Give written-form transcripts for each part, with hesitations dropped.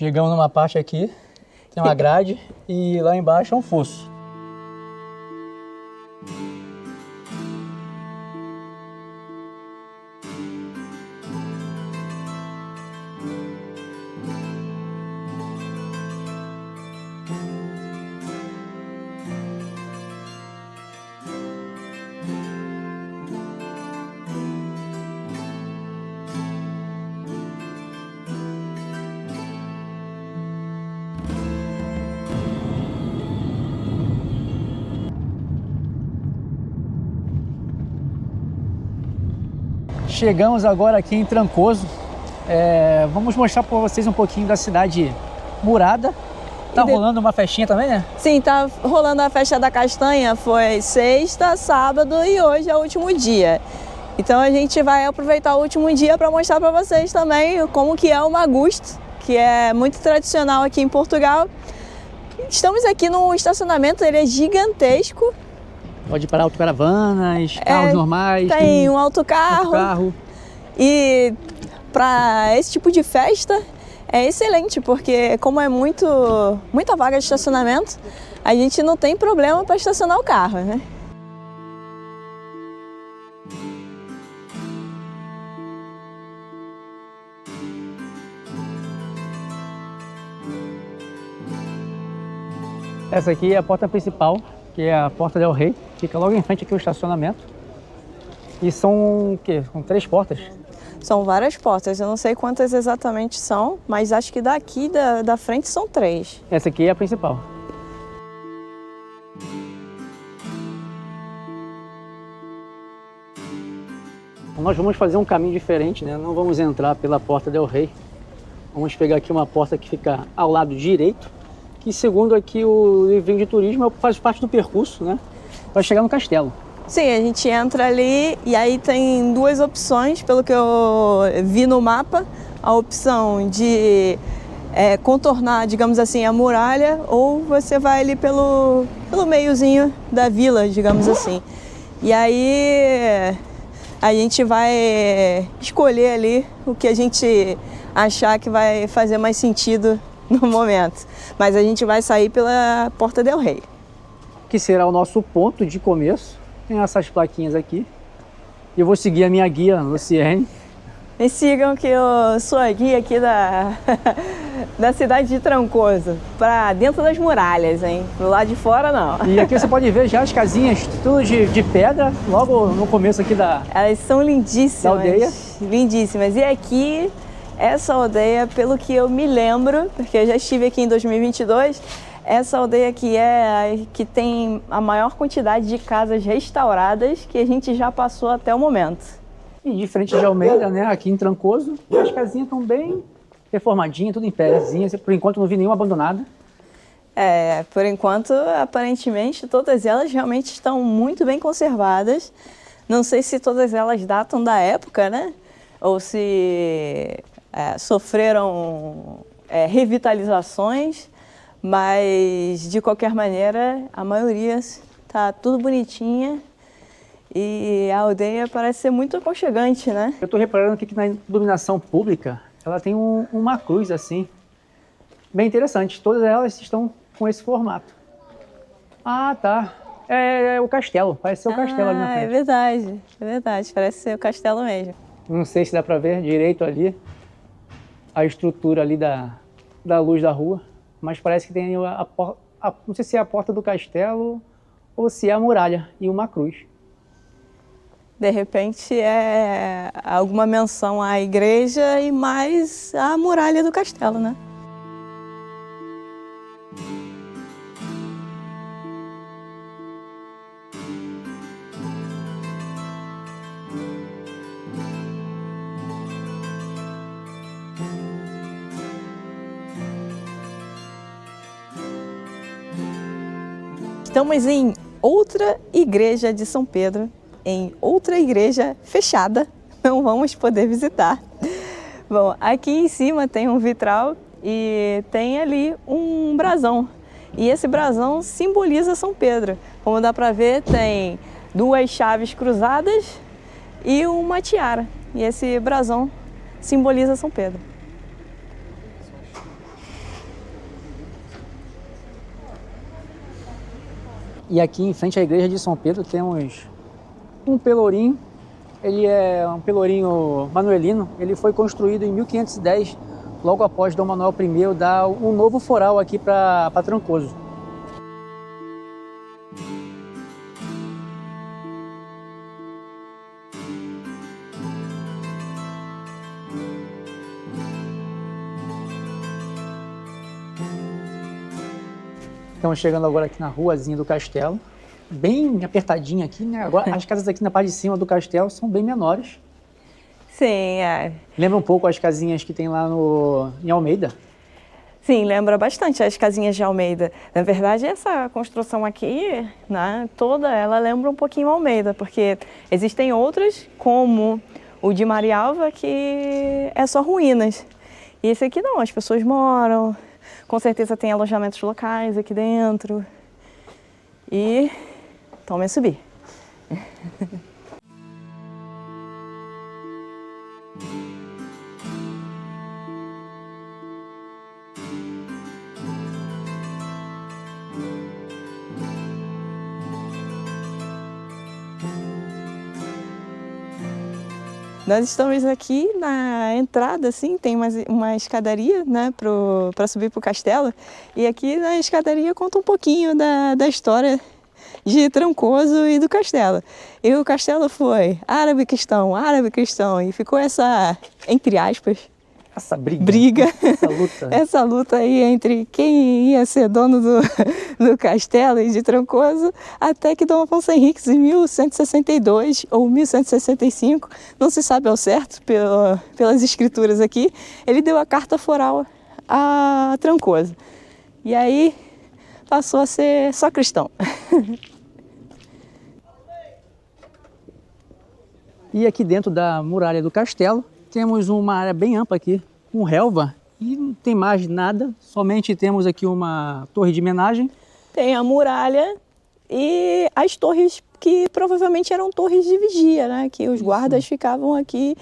Chegamos numa parte aqui, tem uma grade e lá embaixo é um fosso. Chegamos agora aqui em Trancoso. Vamos mostrar para vocês um pouquinho da cidade murada. Tá rolando uma festinha também, né? Sim, tá rolando a festa da castanha. Foi sexta, sábado e hoje é o último dia. Então a gente vai aproveitar o último dia para mostrar para vocês também como que é o Magusto, que é muito tradicional aqui em Portugal. Estamos aqui num estacionamento, ele é gigantesco. Pode parar autocaravanas, carros normais. Tem um autocarro. E para esse tipo de festa é excelente, porque como é muita vaga de estacionamento, a gente não tem problema para estacionar o carro, né? Essa aqui é a porta principal, que é a Porta del Rei. Fica logo em frente aqui o estacionamento. E são o quê? São 3 portas? São várias portas, eu não sei quantas exatamente são, mas acho que daqui da frente são 3. Essa aqui é a principal. Nós vamos fazer um caminho diferente, né? Não vamos entrar pela Porta del Rei. Vamos pegar aqui uma porta que fica ao lado direito, que segundo aqui o livrinho de turismo faz parte do percurso, né? Para chegar no castelo. Sim, a gente entra ali e aí tem 2 opções, pelo que eu vi no mapa. A opção de contornar, digamos assim, a muralha, ou você vai ali pelo meiozinho da vila, digamos assim. E aí a gente vai escolher ali o que a gente achar que vai fazer mais sentido no momento. Mas a gente vai sair pela Porta del Rei, que será o nosso ponto de começo. Tem essas plaquinhas aqui. E eu vou seguir a minha guia, Luciene. Me sigam que eu sou a guia aqui da cidade de Trancoso, para dentro das muralhas, hein? Do lado de fora, não. E aqui você pode ver já as casinhas, tudo de pedra, logo no começo aqui da... Elas são lindíssimas. Da aldeia. Lindíssimas. E aqui, essa aldeia, pelo que eu me lembro, porque eu já estive aqui em 2022, essa aldeia aqui é a que tem a maior quantidade de casas restauradas que a gente já passou até o momento. E diferente de Almeida, né, aqui em Trancoso, as casinhas estão bem reformadinhas, tudo em pézinhas. Por enquanto não vi nenhuma abandonada. Por enquanto, aparentemente, todas elas realmente estão muito bem conservadas. Não sei se todas elas datam da época, né? Ou se sofreram revitalizações. Mas, de qualquer maneira, a maioria está tudo bonitinha e a aldeia parece ser muito aconchegante, né? Eu estou reparando aqui que na iluminação pública, ela tem uma cruz assim, bem interessante. Todas elas estão com esse formato. Ah, tá. É o castelo, parece ser o castelo ali na frente. É verdade, parece ser o castelo mesmo. Não sei se dá para ver direito ali a estrutura ali da luz da rua. Mas parece que tem não sei se é a porta do castelo ou se é a muralha e uma cruz. De repente é alguma menção à igreja e mais à muralha do castelo, né? Estamos em outra igreja de São Pedro, em outra igreja fechada, não vamos poder visitar. Bom, aqui em cima tem um vitral e tem ali um brasão. E esse brasão simboliza São Pedro. Como dá para ver, tem 2 chaves cruzadas e uma tiara. E esse brasão simboliza São Pedro. E aqui em frente à igreja de São Pedro temos um pelourinho. Ele é um pelourinho manuelino. Ele foi construído em 1510, logo após Dom Manuel I dar um novo foral aqui para Trancoso. Estamos chegando agora aqui na ruazinha do castelo, bem apertadinha aqui, né? Agora as casas aqui na parte de cima do castelo são bem menores. Sim, é. Lembra um pouco as casinhas que tem lá em Almeida? Sim, lembra bastante as casinhas de Almeida. Na verdade, essa construção aqui, né, toda ela lembra um pouquinho Almeida, porque existem outras, como o de Marialva, que é só ruínas. E esse aqui não, as pessoas moram, com certeza tem alojamentos locais aqui dentro. E tome a subir. Nós estamos aqui na entrada, assim, tem uma escadaria, né, para subir para o castelo. E aqui na escadaria conta um pouquinho da história de Trancoso e do castelo. E o castelo foi árabe-cristão, e ficou essa, entre aspas, Essa briga. Essa luta aí entre quem ia ser dono do castelo e de Trancoso, até que Dom Afonso Henriques, em 1162 ou 1165, não se sabe ao certo pelas escrituras aqui, ele deu a carta foral a Trancoso. E aí passou a ser só cristão. E aqui dentro da muralha do castelo, temos uma área bem ampla aqui, com relva, e não tem mais nada, somente temos aqui uma torre de homenagem. Tem a muralha e as torres que provavelmente eram torres de vigia, né? Que os guardas ficavam aqui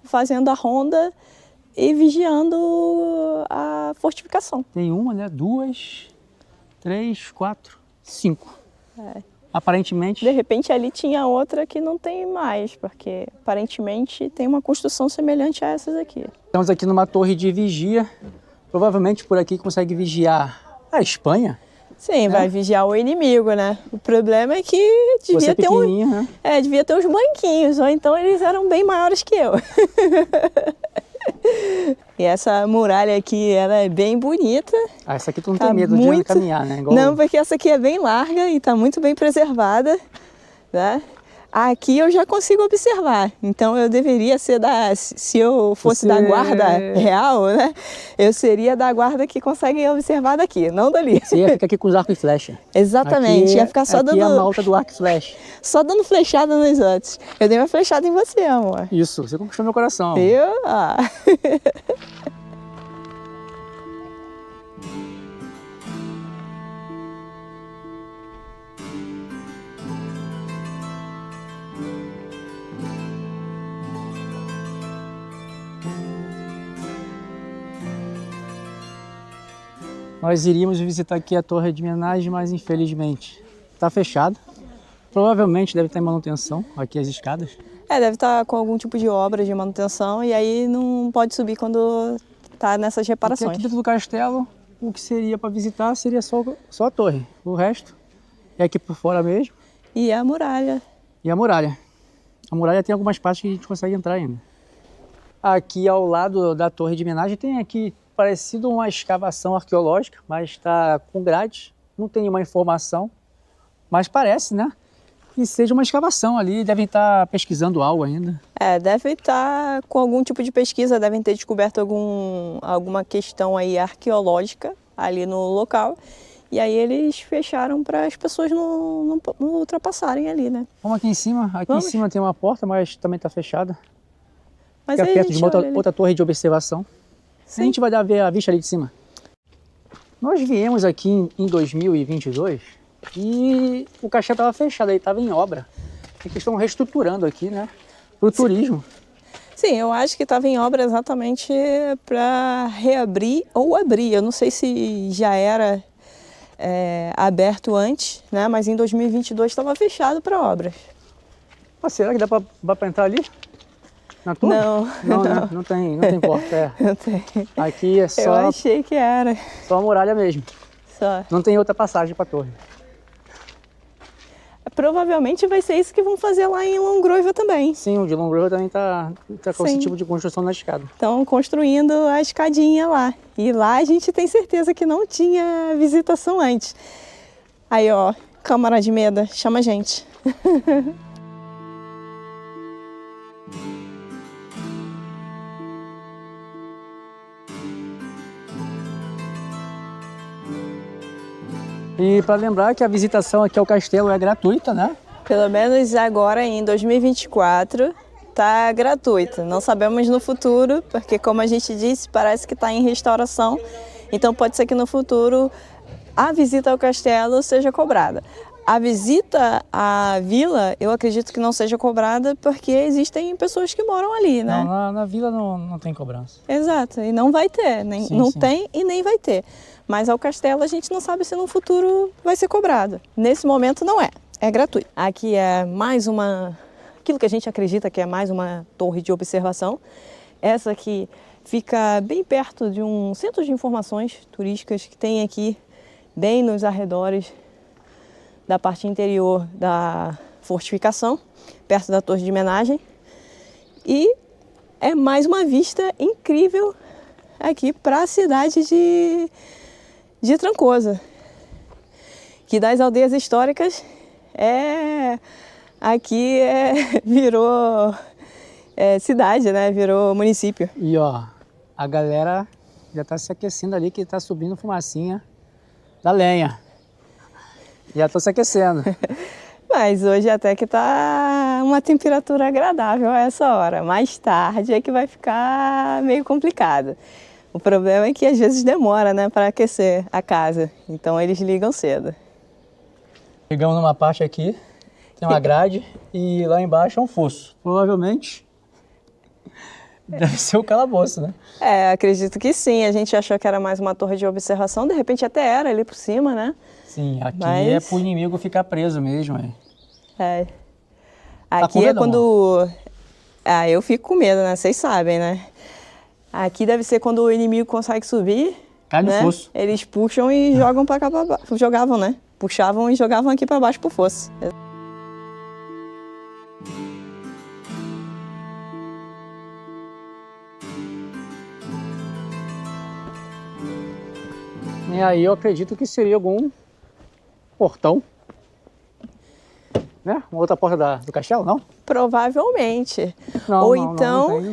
fazendo a ronda e vigiando a fortificação. Tem uma, né? 2, 3, 4, 5. Aparentemente... De repente ali tinha outra que não tem mais, porque aparentemente tem uma construção semelhante a essas aqui. Estamos aqui numa torre de vigia, provavelmente por aqui consegue vigiar a Espanha. Sim, vai vigiar o inimigo, né? O problema é que devia ter né? devia ter uns banquinhos, ou então eles eram bem maiores que eu. E essa muralha aqui, ela é bem bonita. Ah, essa aqui tu não tem medo de caminhar, né? Igual... Não, porque essa aqui é bem larga e está muito bem preservada, né? Aqui eu já consigo observar, então eu deveria ser se eu fosse da guarda real, né? Eu seria da guarda que consegue observar daqui, não dali. Você ia ficar aqui com os arcos e flecha. Exatamente, ia ficar só dando... Aqui é a malta do arco e flecha. Só dando flechada nos outros. Eu dei uma flechada em você, amor. Isso, você conquistou meu coração. Viu? Ah. Nós iríamos visitar aqui a torre de homenagem, mas infelizmente está fechada. Provavelmente deve estar em manutenção, aqui as escadas. Deve estar com algum tipo de obra de manutenção e aí não pode subir quando está nessas reparações. Aqui dentro do castelo, o que seria para visitar seria só a torre. O resto é aqui por fora mesmo. E a muralha. E a muralha. A muralha tem algumas partes que a gente consegue entrar ainda. Aqui ao lado da torre de homenagem tem aqui parecido uma escavação arqueológica, mas está com grades, não tem nenhuma informação, mas parece, né, que seja uma escavação ali, devem estar pesquisando algo ainda. Deve estar com algum tipo de pesquisa, devem ter descoberto alguma questão aí arqueológica ali no local, e aí eles fecharam para as pessoas não ultrapassarem ali, né. Vamos aqui em cima, em cima tem uma porta, mas também está fechada. Mas fica perto de uma outra torre de observação. Sim. A gente vai ver a vista ali de cima. Nós viemos aqui em 2022 e o castelo estava fechado, ele estava em obra. Eles estão reestruturando aqui, né, para o turismo. Sim, eu acho que estava em obra exatamente para reabrir ou abrir. Eu não sei se já era aberto antes, né? Mas em 2022 estava fechado para obras. Será que dá para entrar ali? Na torre? Não, não. Né? Não tem porta. Não tem. Aqui é só... Eu achei que era. Só a muralha mesmo. Só. Não tem outra passagem para a torre. Provavelmente vai ser isso que vão fazer lá em Longroiva também. Sim, o de Longroiva também tá com esse tipo de construção na escada. Estão construindo a escadinha lá. E lá a gente tem certeza que não tinha visitação antes. Aí, ó, Câmara de Meda, chama a gente. E para lembrar que a visitação aqui ao castelo é gratuita, né? Pelo menos agora em 2024 tá gratuita. Não sabemos no futuro, porque como a gente disse, parece que está em restauração. Então pode ser que no futuro a visita ao castelo seja cobrada. A visita à vila, eu acredito que não seja cobrada, porque existem pessoas que moram ali, né? Não, na vila não tem cobrança. Exato, e não vai ter, sim. Tem e nem vai ter. Mas ao castelo a gente não sabe se no futuro vai ser cobrado. Nesse momento não é gratuito. Aqui é mais aquilo que a gente acredita que é mais uma torre de observação. Essa aqui fica bem perto de um centro de informações turísticas que tem aqui, bem nos arredores da parte interior da fortificação, perto da torre de homenagem. E é mais uma vista incrível aqui para a cidade de Trancoso, que das aldeias históricas aqui virou cidade, né? Virou município. E ó, a galera já está se aquecendo ali, que está subindo fumacinha da lenha. Já estou se aquecendo. Mas hoje até que tá uma temperatura agradável a essa hora. Mais tarde é que vai ficar meio complicado. O problema é que às vezes demora, né, para aquecer a casa. Então eles ligam cedo. Chegamos numa parte aqui, tem uma grade e lá embaixo é um fosso. Provavelmente deve ser o calabouço, né? Acredito que sim. A gente achou que era mais uma torre de observação, de repente até era ali por cima, né? Sim, aqui é pro inimigo ficar preso mesmo. Aqui é quando... eu fico com medo, né? Vocês sabem, né? Aqui deve ser quando o inimigo consegue subir. Cai no fosso. Eles puxam e jogam pra cá pra baixo. Jogavam, né? Puxavam e jogavam aqui pra baixo pro fosso. E aí eu acredito que seria algum portão, né? Uma outra porta do castelo, não? Provavelmente. Não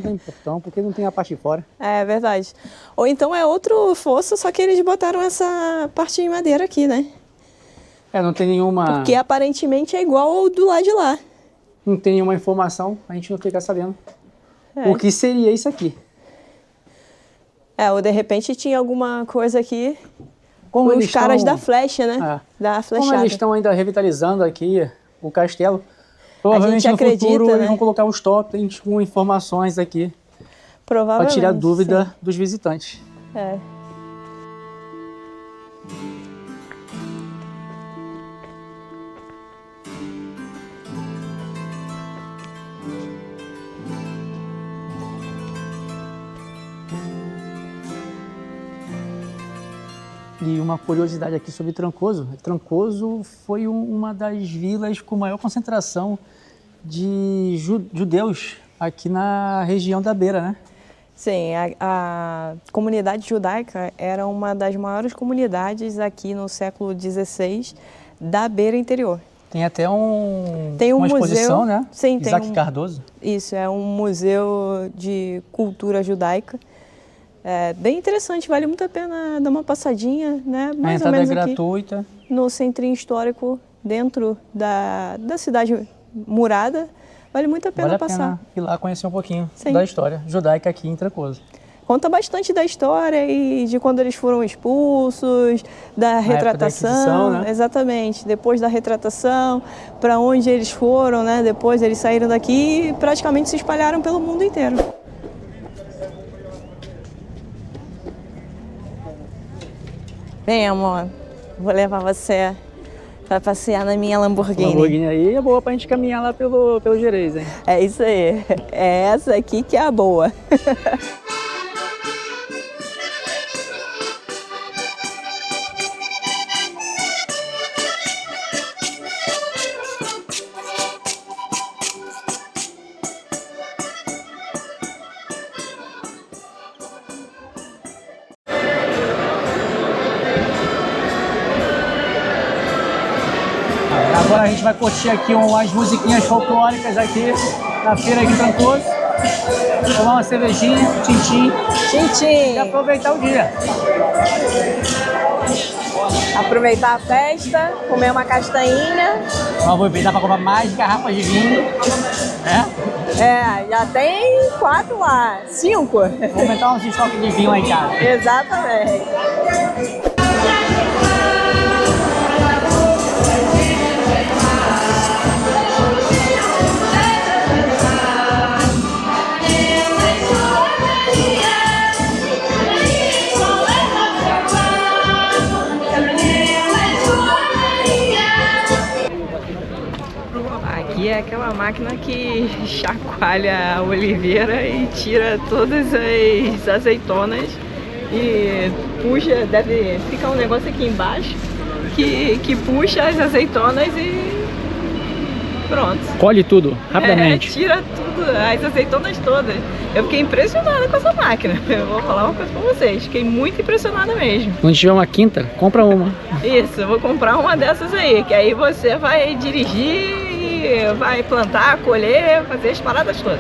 tem portão, porque não tem a parte de fora. É verdade. Ou então é outro fosso, só que eles botaram essa parte de madeira aqui, né? Não tem nenhuma... Porque aparentemente é igual ao do lado de lá. Não tem nenhuma informação, a gente não fica sabendo o que seria isso aqui. Ou de repente tinha alguma coisa aqui com os caras da flecha, né? Da flechada. Como eles estão ainda revitalizando aqui o castelo, provavelmente no futuro eles vão colocar os totens com informações aqui para tirar dúvida dos visitantes. E uma curiosidade aqui sobre Trancoso. Trancoso foi uma das vilas com maior concentração de judeus aqui na região da Beira, né? Sim, a comunidade judaica era uma das maiores comunidades aqui no século XVI da Beira interior. Tem até uma museu, exposição, né? Sim, Isaac Cardoso. Isso, é um museu de cultura judaica. Bem interessante, vale muito a pena dar uma passadinha, né? Mais ou menos aqui, gratuita. No centrinho histórico, dentro da cidade murada. Vale muito a pena passar. Vale a pena ir lá conhecer um pouquinho da história judaica aqui em Trancoso. Conta bastante da história e de quando eles foram expulsos, da retratação, né? Exatamente. Depois da retratação, para onde eles foram, né? Depois eles saíram daqui e praticamente se espalharam pelo mundo inteiro. Vem, amor. Vou levar você para passear na minha Lamborghini. Lamborghini aí é boa pra gente caminhar lá pelo Gerês, hein? É isso aí. É essa aqui que é a boa. Agora a gente vai curtir aqui umas musiquinhas folclóricas aqui na feira aqui Trancoso. Tomar uma cervejinha, tintim Tchim, e aproveitar o dia. aproveitar a festa, comer uma castanhinha. Vamos aproveitar para comprar mais garrafas de vinho. Já tem 4 lá, 5. Vou aumentar uns estoques de vinho lá em casa. Exatamente. Aqui é aquela máquina que chacoalha a oliveira e tira todas as azeitonas e puxa, deve ficar um negócio aqui embaixo que puxa as azeitonas e pronto. Colhe tudo, rapidamente. Tira tudo, as azeitonas todas. Eu fiquei impressionada com essa máquina. Eu vou falar uma coisa pra vocês, fiquei muito impressionada mesmo. Quando tiver uma quinta, compra uma. Isso, eu vou comprar uma dessas aí, que aí você vai dirigir, vai plantar, colher, fazer as paradas todas.